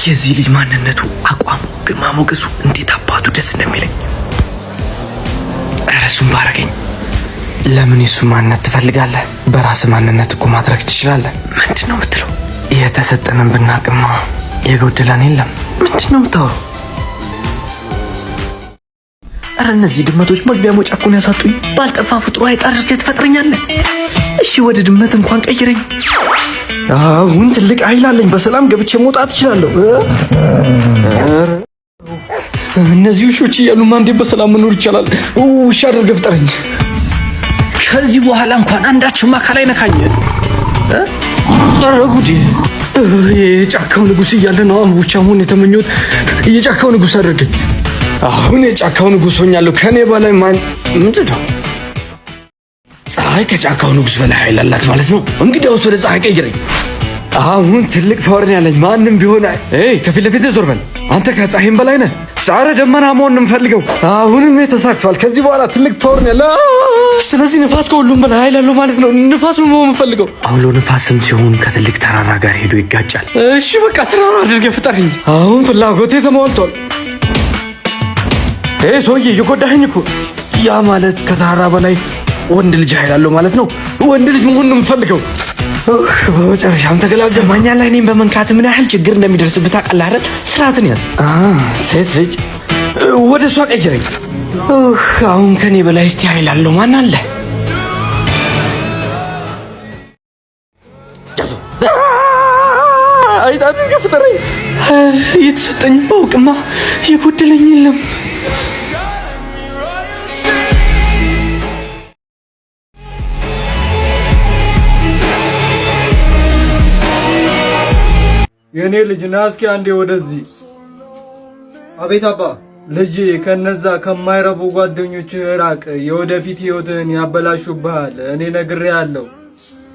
የዚህ ልጅ ማንነቱ፣ አቋሙ፣ ግርማ ሞገሱ እንዴት አባቱ ደስ እንደሚለኝ። እሱም ባረገኝ። ለምን የሱ ማንነት ትፈልጋለህ? በራስ ማንነት እኮ ማድረግ ትችላለህ። ምንድን ነው የምትለው? የተሰጠንን ብናቅማ የጎደለን የለም። ምንድን ነው የምታወራው? ኧረ እነዚህ ድመቶች መግቢያ መውጫ እኮ ነው ያሳጡኝ። ባልጠፋ ፍጥሮ አይጥ አድርገህ ትፈጥረኛለህ። እሺ ወደ ድመት እንኳን ቀይረኝ። አሁን ትልቅ ኃይል አለኝ። በሰላም ገብቼ መውጣት እችላለሁ። እነዚህ ውሾች እያሉማ እንዴት በሰላም መኖር ይቻላል? ውሻ አድርገህ ፍጠረኝ። ከዚህ በኋላ እንኳን አንዳችም አካል አይነካኝ። ኧረ ጉዴ! የጫካው ንጉሥ እያለ ነው ብቻ መሆን የተመኘሁት። የጫካው ንጉሥ አድርገኝ። አሁን የጫካው ንጉሥ ሆኛለሁ። ከኔ በላይ ማን? ምንድን ነው? ፀሐይ ከጫካው ንጉሥ በላይ ኃይል አላት ማለት ነው። እንግዲያውስ ወደ ፀሐይ ቀይረኝ። አሁን ትልቅ ፓወር ያለኝ ማንም ቢሆን ከፊት ለፊት ዞር በል። አንተ ከፀሐይም በላይ ነህ። ጻረ ደመና መሆን እንፈልገው። አሁንም ተሳክቷል። ከዚህ በኋላ ትልቅ ፓወር ያለ። ስለዚህ ንፋስ ከሁሉም በላይ ኃይል አለው ማለት ነው። ንፋስ ነው የምፈልገው። አውሎ ንፋስም ሲሆን ከትልቅ ተራራ ጋር ሄዶ ይጋጫል። እሺ በቃ ተራራ አድርገህ ፍጠረኝ። አሁን ፍላጎቴ ተሟልቷል። ሰውዬ እየጎዳኸኝ እኮ። ያ ማለት ከተራራ በላይ ወንድ ልጅ ኃይል አለው ማለት ነው። ወንድ ልጅ መሆን ነው የምፈልገው። በመጨረሻም ተገላገል። ሰማኛ ላይ እኔም በመንካት ምን ያህል ችግር እንደሚደርስብህ ታውቃለህ አይደል? ስርዓትን ያዝ። ሴት ልጅ ወደ እሷ ቀይረኝ። አሁን ከኔ በላይ እስቲ ኃይል አለው ማን አለ? አይጣት ገፍተረኝ። የተሰጠኝ ባውቅማ የጎደለኝ የለም። የኔ ልጅ ና እስኪ አንዴ ወደዚህ። አቤት አባ። ልጅ ከነዛ ከማይረቡ ጓደኞች ራቅ፣ የወደፊት ህይወትን ያበላሹብሃል። እኔ ነግሬሃለሁ።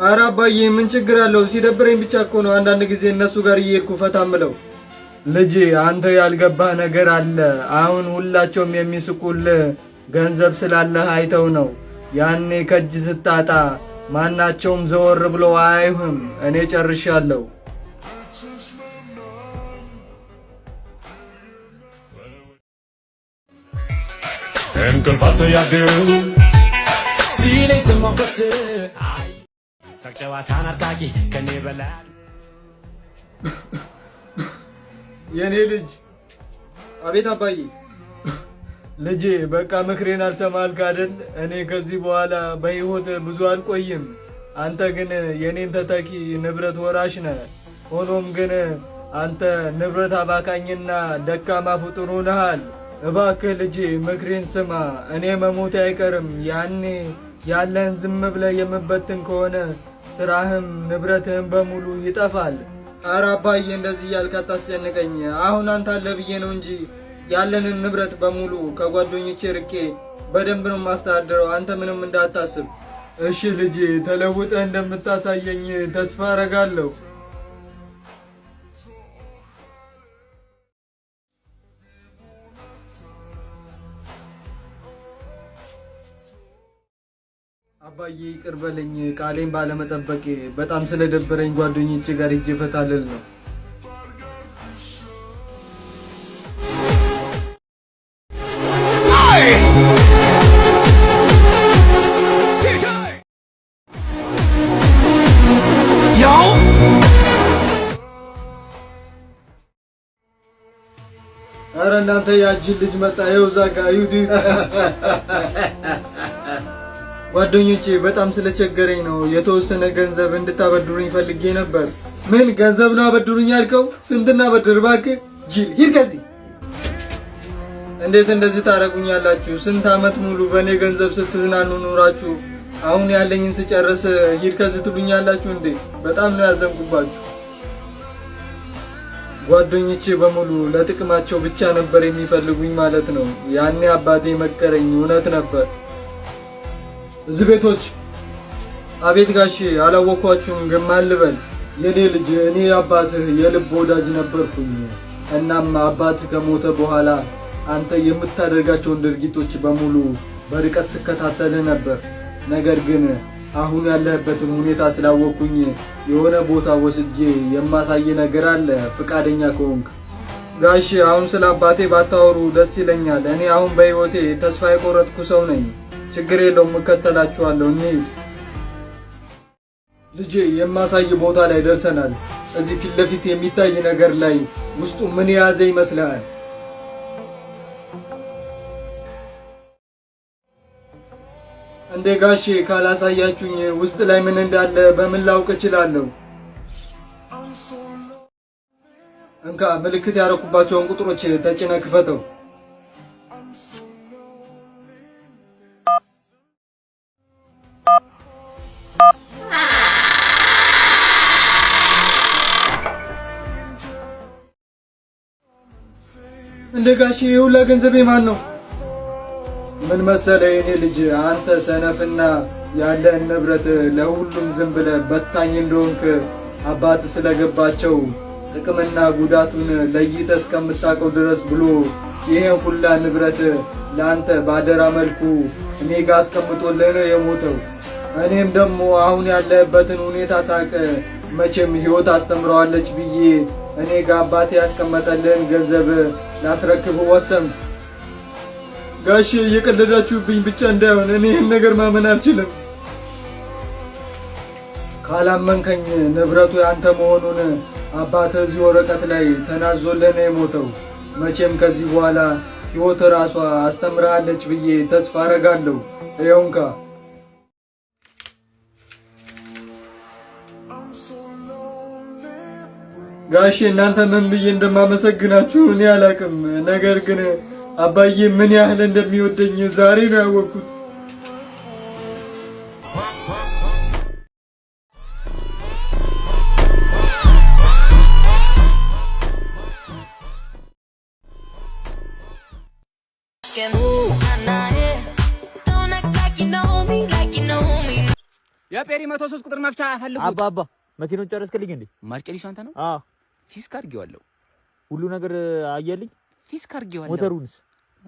ኧረ አባዬ ምን ችግር አለው? ሲደብረኝ ብቻ እኮ ነው አንዳንድ ጊዜ እነሱ ጋር እየሄድኩ ፈታ ምለው። ልጅ አንተ ያልገባህ ነገር አለ። አሁን ሁላቸውም የሚስቁልህ ገንዘብ ስላለህ አይተው ነው። ያኔ ከእጅ ስታጣ ማናቸውም ዘወር ብሎ አያዩህም። እኔ ጨርሻለሁ። እንቅልፋቶ ያደሩ ሲለኝ ሰማው ከስ ሳቅ ጨዋታን አጣቂ ከኔ በላይ የኔ ልጅ። አቤት አባዬ። ልጄ በቃ ምክሬን አልሰማልክ አይደል? እኔ ከዚህ በኋላ በህይወት ብዙ አልቆይም። አንተ ግን የኔን ተተኪ ንብረት ወራሽ ነህ። ሆኖም ግን አንተ ንብረት አባካኝና ደካማ ፍጡር ሆነሃል። እባክህ ልጄ ምክሬን ስማ። እኔ መሞቴ አይቀርም። ያኔ ያለህን ዝም ብለህ የምበትን ከሆነ ስራህም ንብረትህም በሙሉ ይጠፋል። ኧረ አባዬ እንደዚህ እያልክ አታስጨንቀኝ። አሁን አንተ አለ ብዬ ነው እንጂ ያለንን ንብረት በሙሉ ከጓደኞቼ ርቄ በደንብ ነው ማስተዳደረው። አንተ ምንም እንዳታስብ እሺ ልጄ? ተለውጠህ እንደምታሳየኝ ተስፋ አረጋለሁ። አባዬ ይቅር በለኝ ቃሌን ባለመጠበቄ። በጣም ስለደበረኝ ጓደኞቼ ጋር ሂጄ ፈታ ልል ነው። ኧረ እናንተ ያጅል ልጅ መጣ። ይኸው እዛ ጋር ይሁዲ ጓደኞቼ በጣም ስለቸገረኝ ነው የተወሰነ ገንዘብ እንድታበድሩኝ ፈልጌ ነበር። ምን ገንዘብ ነው አበድሩኝ ያልከው? ስንትና በድር እባክህ ጅል ሂድ ከዚህ። እንዴት እንደዚህ ታረጉኛላችሁ? ስንት አመት ሙሉ በእኔ ገንዘብ ስትዝናኑ ኖራችሁ አሁን ያለኝን ስጨርስ ሂድ ከዚህ ትሉኛላችሁ እንዴ? በጣም ነው ያዘንኩባችሁ። ጓደኞቼ በሙሉ ለጥቅማቸው ብቻ ነበር የሚፈልጉኝ ማለት ነው። ያኔ አባቴ መከረኝ፣ እውነት ነበር። እዚህ ቤቶች አቤት ጋሼ አላወኳችሁም፣ ግን ማን ልበል? የኔ ልጅ እኔ አባትህ የልብ ወዳጅ ነበርኩኝ። እናም አባትህ ከሞተ በኋላ አንተ የምታደርጋቸውን ድርጊቶች በሙሉ በርቀት ስከታተልህ ነበር። ነገር ግን አሁን ያለህበትን ሁኔታ ስላወቅኩኝ የሆነ ቦታ ወስጄ የማሳይ ነገር አለ፣ ፍቃደኛ ከሆንክ ጋሽ አሁን ስለ አባቴ ባታወሩ ደስ ይለኛል። እኔ አሁን በህይወቴ ተስፋ የቆረጥኩ ሰው ነኝ። ችግር የለውም እከተላችኋለሁ። እንሂድ። ልጄ የማሳይ ቦታ ላይ ደርሰናል። እዚህ ፊት ለፊት የሚታይ ነገር ላይ ውስጡ ምን የያዘ ይመስልሃል? እንዴ ጋሼ ካላሳያችሁኝ ውስጥ ላይ ምን እንዳለ በምን ላውቅ እችላለሁ? እንካ ምልክት ያደረኩባቸውን ቁጥሮች ተጭነህ ክፈተው። እንደ ጋሼ የሁላ ገንዘቤ ማን ነው? ምን መሰለህ የኔ ልጅ፣ አንተ ሰነፍና ያለህን ንብረት ለሁሉም ዝም ብለህ በታኝ እንደሆንክ አባት ስለገባቸው ጥቅምና ጉዳቱን ለይተህ እስከምታውቀው ድረስ ብሎ ይሄን ሁላ ንብረት ለአንተ ባደራ መልኩ እኔ ጋር አስቀምጦልህ ነው የሞተው። እኔም ደግሞ አሁን ያለህበትን ሁኔታ ሳቅ መቼም ህይወት አስተምረዋለች ብዬ እኔ ጋር አባቴ ያስቀመጠልህን ገንዘብ ላስረክብ ወሰንኩ። ጋሼ እየቀለዳችሁብኝ ብቻ እንዳይሆን፣ እኔ ይህን ነገር ማመን አልችልም። ካላመንከኝ ንብረቱ ያንተ መሆኑን አባትህ እዚህ ወረቀት ላይ ተናዞልህ ነው የሞተው። መቼም ከዚህ በኋላ ሕይወት ራሷ አስተምራለች ብዬ ተስፋ አረጋለሁ። ይኸውንካ። ጋሼ እናንተ ምን ብዬ እንደማመሰግናችሁ እኔ አላቅም። ነገር ግን አባዬ ምን ያህል እንደሚወደኝ ዛሬ ነው ያወቅኩት። የፔሪ 103 ቁጥር መፍቻ ፈልጉ። አባ መኪናውን ጨረስክልኝ እንዴ? ማርጨሊሱ አንተ ነው? አዎ ፊስክ አድርጌዋለሁ። ሁሉ ነገር አየልኝ። ፊስክ አድርጌዋለሁ። ሞተሩንስ?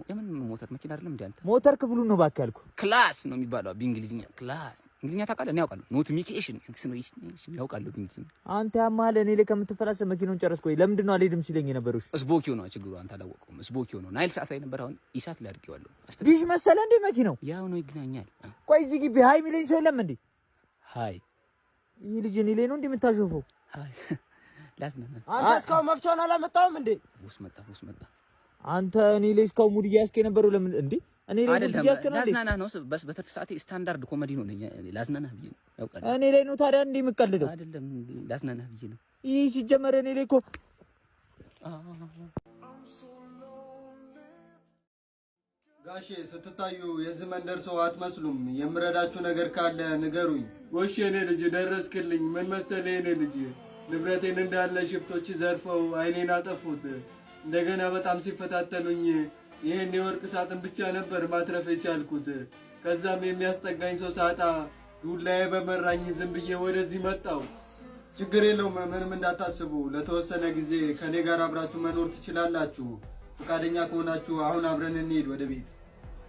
የምን ሞተር መኪና አይደለም እንዴ አንተ? ሞተር ክፍሉን ነው እባክህ ያልኩህ። ክላስ ነው የሚባለው በእንግሊዝኛ ክላስ። እንግሊዝኛ ታውቃለህ? እኔ አውቃለሁ። ኖቲፊኬሽን ኤክስኖይሽን ያውቃለሁ በእንግሊዝኛ። አንተ ያማል እኔ ላይ ከምትፈላሰ መኪናውን ጨረስክ ወይ? ለምንድን ነው አልሄድም ሲለኝ የነበረው? ስቦኪው ነው ችግሩ። አንተ አላወቀውም። ስቦኪው ነው። ናይል ሰዓት ላይ ነበር። አሁን ኢሳት ላይ አድርጌዋለሁ። ዲሽ መሰለ እንዴ መኪናው? ያው ነው ይገናኛል። ቆይ እዚህ ግቢ ሃይ ሚለኝ ሰው የለም እንዴ? ሃይ ይህ ልጅ እኔ ላይ ነው እንዴ የምታሾፈው? ሃይ ላዝናና። አንተ እስካሁን መፍቻውን አላመጣውም እንዴ? ውስ መጣ አንተ እኔ ላይ እስካሁን ሙድ እያስከ የነበረው ለምን እንዴ? እኔ ላይ ሙድ እያስከ ነው እንዴ? ላዝናና ነው። በትርፍ ሰዓቴ ስታንዳርድ ኮሜዲ ነው ነኝ። ላዝናና ብዬ ነው ያውቃል። እኔ ላይ ነው ታዲያ እንዴ የምቀልደው? አይደለም ላዝናና ብዬ ነው። ይህ ሲጀመር እኔ ላይ እኮ ጋሼ ስትታዩ የዚህ መንደር ሰው አትመስሉም። የምረዳችሁ ነገር ካለ ንገሩኝ። ጎሽ የኔ ልጅ ደረስክልኝ። ምን መሰለህ የኔ ልጅ፣ ንብረቴን እንዳለ ሽፍቶች ዘርፈው አይኔን አጠፉት። እንደገና በጣም ሲፈታተኑኝ ይህን የወርቅ ሳጥን ብቻ ነበር ማትረፍ የቻልኩት። ከዛም የሚያስጠጋኝ ሰው ሳጣ ዱላዬ በመራኝ ዝም ብዬ ወደዚህ መጣው። ችግር የለውም፣ ምንም እንዳታስቡ። ለተወሰነ ጊዜ ከኔ ጋር አብራችሁ መኖር ትችላላችሁ። ፈቃደኛ ከሆናችሁ አሁን አብረን እንሂድ ወደ ቤት።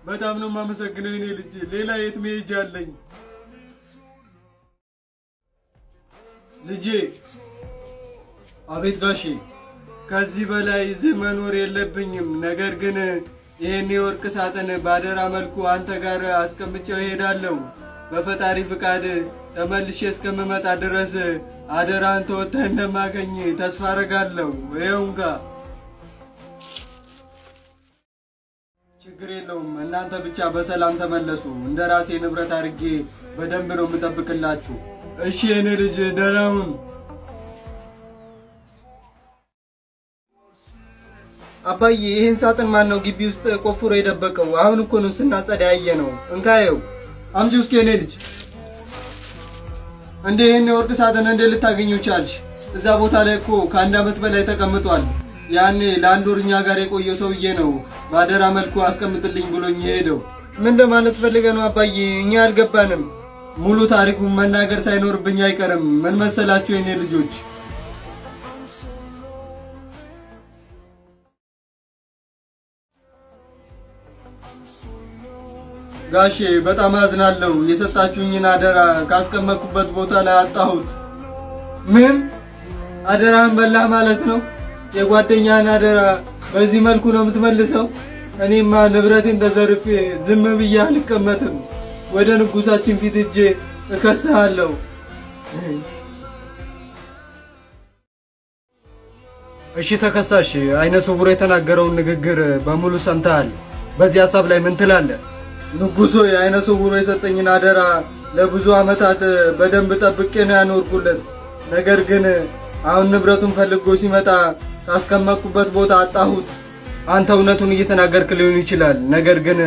በጣም ነው የማመሰግነው የኔ ልጅ። ሌላ የት መሄጃ አለኝ? ልጄ። አቤት ጋሼ። ከዚህ በላይ እዚህ መኖር የለብኝም። ነገር ግን ይህን የወርቅ ሳጥን ባደራ መልኩ አንተ ጋር አስቀምጬው እሄዳለሁ። በፈጣሪ ፍቃድ ተመልሼ እስከምመጣ ድረስ አደራን ተወጥተህ እንደማገኝ ተስፋ አረጋለሁ። ይኸውንካ። ችግር የለውም። እናንተ ብቻ በሰላም ተመለሱ። እንደ ራሴ ንብረት አድርጌ በደንብ ነው የምጠብቅላችሁ። እሺ የኔ ልጅ ደህና ሁን። አባዬ ይህን ሳጥን ማን ነው ግቢ ውስጥ ቆፍሮ የደበቀው? አሁን እኮ ነው ስናጸዳ ያየ ነው። እንካየው አምጪ ውስጥ የኔ ልጅ። እንዴ ይህን የወርቅ ሳጥን እንዴ ልታገኙ ቻልሽ? እዛ ቦታ ላይ እኮ ከ1 ዓመት በላይ ተቀምጧል። ያኔ ለአንድ ወር እኛ ጋር የቆየው ሰውዬ ነው ባደራ መልኩ አስቀምጥልኝ ብሎኝ የሄደው። ምን ለማለት ፈልገ ነው አባዬ? እኛ አልገባንም። ሙሉ ታሪኩን መናገር ሳይኖርብኝ አይቀርም። ምን መሰላችሁ የኔ ልጆች፣ ጋሼ በጣም አዝናለሁ። የሰጣችሁኝን አደራ ካስቀመጥኩበት ቦታ ላይ አጣሁት። ምን አደራህን በላህ ማለት ነው? የጓደኛህን አደራ በዚህ መልኩ ነው የምትመልሰው? እኔማ ንብረቴን ተዘርፌ ዝም ብዬ አልቀመጥም። ወደ ንጉሳችን ፊት እጄ እከስሃለሁ። እሺ ተከሳሽ፣ አይነ ስውር የተናገረውን ንግግር በሙሉ ሰምተሃል። በዚህ ሐሳብ ላይ ምን ትላለህ? ንጉሶ የአይነ ስውሩ የሰጠኝን አደራ ለብዙ ዓመታት በደንብ ጠብቄ ነው ያኖርኩለት። ነገር ግን አሁን ንብረቱን ፈልጎ ሲመጣ ካስቀመጥኩበት ቦታ አጣሁት። አንተ እውነቱን እየተናገርክ ሊሆን ይችላል። ነገር ግን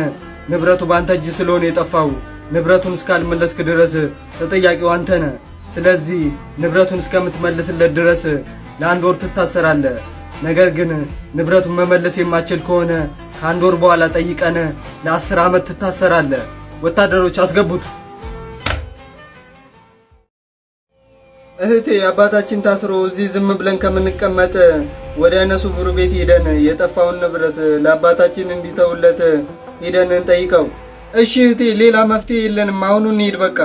ንብረቱ በአንተ እጅ ስለሆነ የጠፋው ንብረቱን እስካልመለስክ ድረስ ተጠያቂው አንተ ነህ። ስለዚህ ንብረቱን እስከምትመልስለት ድረስ ለአንድ ወር ትታሰራለህ። ነገር ግን ንብረቱን መመለስ የማትችል ከሆነ ከአንድ ወር በኋላ ጠይቀን ለ10 ዓመት ትታሰራለህ። ወታደሮች አስገቡት። እህቴ አባታችን ታስሮ እዚህ ዝም ብለን ከምንቀመጥ ወደ አይነ ስውሩ ቤት ሄደን የጠፋውን ንብረት ለአባታችን እንዲተውለት ሄደን እንጠይቀው። እሺ እህቴ፣ ሌላ መፍትሄ የለንም። አሁኑ እንሂድ በቃ።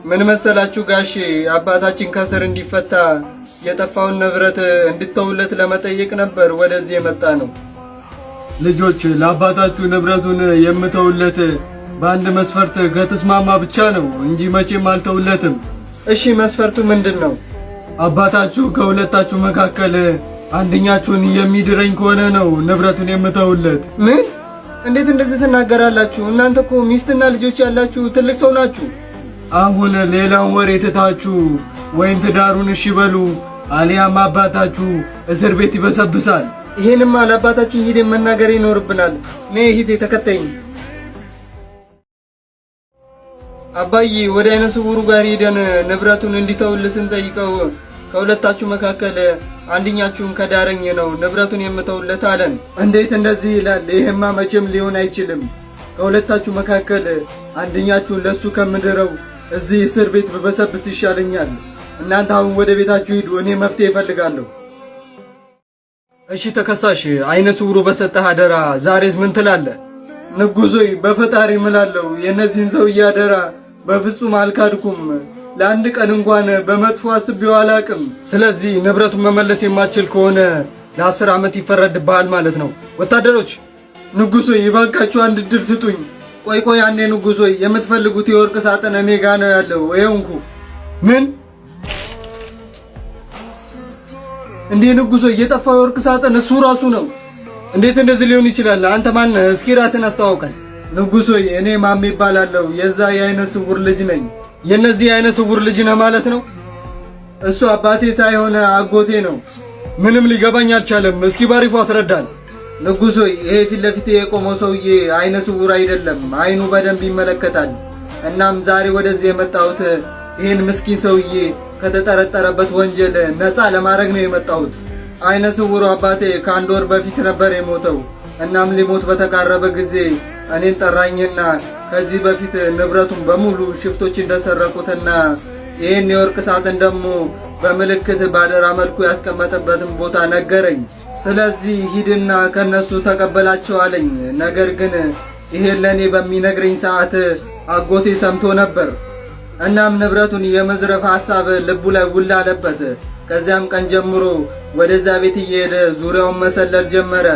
ምን መሰላችሁ ጋሼ፣ አባታችን ከስር እንዲፈታ የጠፋውን ንብረት እንድተውለት ለመጠየቅ ነበር ወደዚህ የመጣ ነው። ልጆች፣ ለአባታችሁ ንብረቱን የምተውለት በአንድ መስፈርት ከተስማማ ብቻ ነው እንጂ መቼም አልተውለትም። እሺ መስፈርቱ ምንድን ነው? አባታችሁ ከሁለታችሁ መካከል አንደኛችሁን የሚድረኝ ከሆነ ነው ንብረቱን የምተውለት። ምን? እንዴት እንደዚህ ትናገራላችሁ? እናንተ እኮ ሚስትና ልጆች ያላችሁ ትልቅ ሰው ናችሁ። አሁን ሌላውን ወሬ ትታችሁ ወይም ትዳሩን እሺ በሉ፣ አሊያም አባታችሁ እስር ቤት ይበሰብሳል። ይሄንማ ለአባታችን ሂደን መናገር ይኖርብናል። ነይ ሂዴ ተከተይኝ። አባዬ ወደ አይነ ስውሩ ጋር ሄደን ንብረቱን እንዲተውልህ ስንጠይቀው ከሁለታችሁ መካከል አንደኛችሁን ከዳረኝ ነው ንብረቱን የምተውለት አለን። እንዴት እንደዚህ ይላል? ይሄማ መቼም ሊሆን አይችልም። ከሁለታችሁ መካከል አንደኛችሁን ለሱ ከምድረው እዚህ እስር ቤት በበሰብስ ይሻለኛል። እናንተ አሁን ወደ ቤታችሁ ሂዱ፣ እኔ መፍትሄ እፈልጋለሁ። እሺ ተከሳሽ፣ አይነ ስውሩ በሰጠህ አደራ ዛሬስ ምን ትላለህ? ንጉሶይ በፈጣሪ እምላለሁ የእነዚህን ሰውዬ አደራ በፍጹም አልካድኩም። ለአንድ ቀን እንኳን በመጥፎ አስቤው አላቅም። ስለዚህ ንብረቱን መመለስ የማትችል ከሆነ ለ10 ዓመት ይፈረድብሃል ማለት ነው። ወታደሮች፣ ንጉሶይ ይባካችሁ አንድ እድል ስጡኝ። ቆይ አንዴ ንጉሶይ፣ የምትፈልጉት የወርቅ ሳጥን እኔ ጋ ነው ያለው። ይኸውንኩ። ምን እንዴ ንጉሶይ፣ የጠፋው የወርቅ ሳጥን እሱ ራሱ ነው። እንዴት እንደዚህ ሊሆን ይችላል? አንተ ማን? እስኪ ራስን አስተዋውቀን። ንጉሶይ፣ እኔ ማሜ ይባላለሁ። የዛ የአይነ ስውር ልጅ ነኝ። የነዚህ የአይነ ስውር ልጅ ነህ ማለት ነው? እሱ አባቴ ሳይሆን አጎቴ ነው። ምንም ሊገባኝ አልቻለም። እስኪ ባሪፉ አስረዳን። ንጉሶይ፣ ይሄ ፊት ለፊት የቆመው ሰውዬ አይነ ስውር አይደለም፣ አይኑ በደንብ ይመለከታል። እናም ዛሬ ወደዚህ የመጣሁት ይህን ምስኪን ሰውዬ ከተጠረጠረበት ወንጀል ነፃ ለማድረግ ነው የመጣሁት። አይነ ስውሩ አባቴ ከአንድ ወር በፊት ነበር የሞተው። እናም ሊሞት በተቃረበ ጊዜ እኔን ጠራኝና ከዚህ በፊት ንብረቱን በሙሉ ሽፍቶች እንደሰረቁትና ይህን የወርቅ ሳጥን ደግሞ በምልክት ባደራ መልኩ ያስቀመጠበትን ቦታ ነገረኝ። ስለዚህ ሂድና ከነሱ ተቀበላቸው አለኝ። ነገር ግን ይሄን ለእኔ በሚነግረኝ ሰዓት አጎቴ ሰምቶ ነበር። እናም ንብረቱን የመዝረፍ ሐሳብ ልቡ ላይ ውል አለበት። ከዚያም ቀን ጀምሮ ወደዛ ቤት እየሄደ ዙሪያውን መሰለል ጀመረ።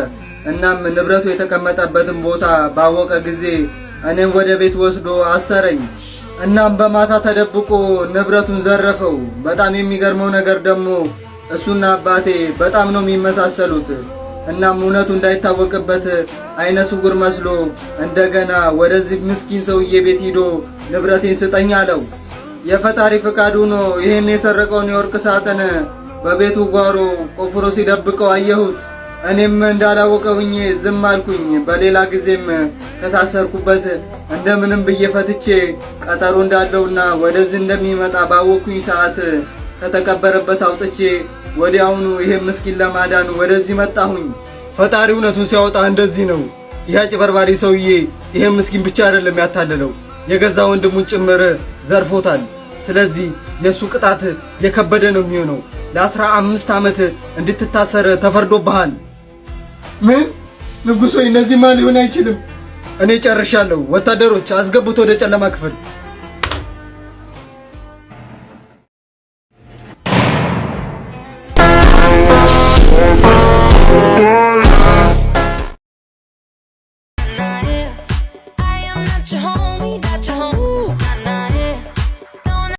እናም ንብረቱ የተቀመጠበትን ቦታ ባወቀ ጊዜ እኔም ወደ ቤት ወስዶ አሰረኝ። እናም በማታ ተደብቆ ንብረቱን ዘረፈው። በጣም የሚገርመው ነገር ደግሞ እሱና አባቴ በጣም ነው የሚመሳሰሉት። እናም እውነቱ እንዳይታወቅበት አይነ ስውር መስሎ እንደገና ወደዚህ ምስኪን ሰውዬ ቤት ሂዶ ንብረቴን ስጠኝ አለው። የፈጣሪ ፍቃድ ሆኖ ይህን የሰረቀውን የወርቅ ሳጥን በቤቱ ጓሮ ቆፍሮ ሲደብቀው አየሁት። እኔም እንዳላወቀውኝ ዝም አልኩኝ። በሌላ ጊዜም ከታሰርኩበት እንደምንም ብዬ ፈትቼ ቀጠሮ እንዳለውና ወደዚህ እንደሚመጣ ባወቅኩኝ ሰዓት ከተቀበረበት አውጥቼ ወዲያውኑ ይሄን ምስኪን ለማዳን ወደዚህ መጣሁኝ። ፈጣሪ እውነቱን ሲያወጣ እንደዚህ ነው። ይህ አጭበርባሪ ሰውዬ ይሄን ምስኪን ብቻ አይደለም ያታለለው፣ የገዛ ወንድሙን ጭምር ዘርፎታል። ስለዚህ የእሱ ቅጣት የከበደ ነው የሚሆነው። ለ15 ዓመት እንድትታሰር ተፈርዶብሃል። ምን? ንጉሶ፣ እነዚህማ ሊሆን አይችልም። እኔ ጨርሻለሁ። ወታደሮች አስገቡት ወደ ጨለማ ክፍል።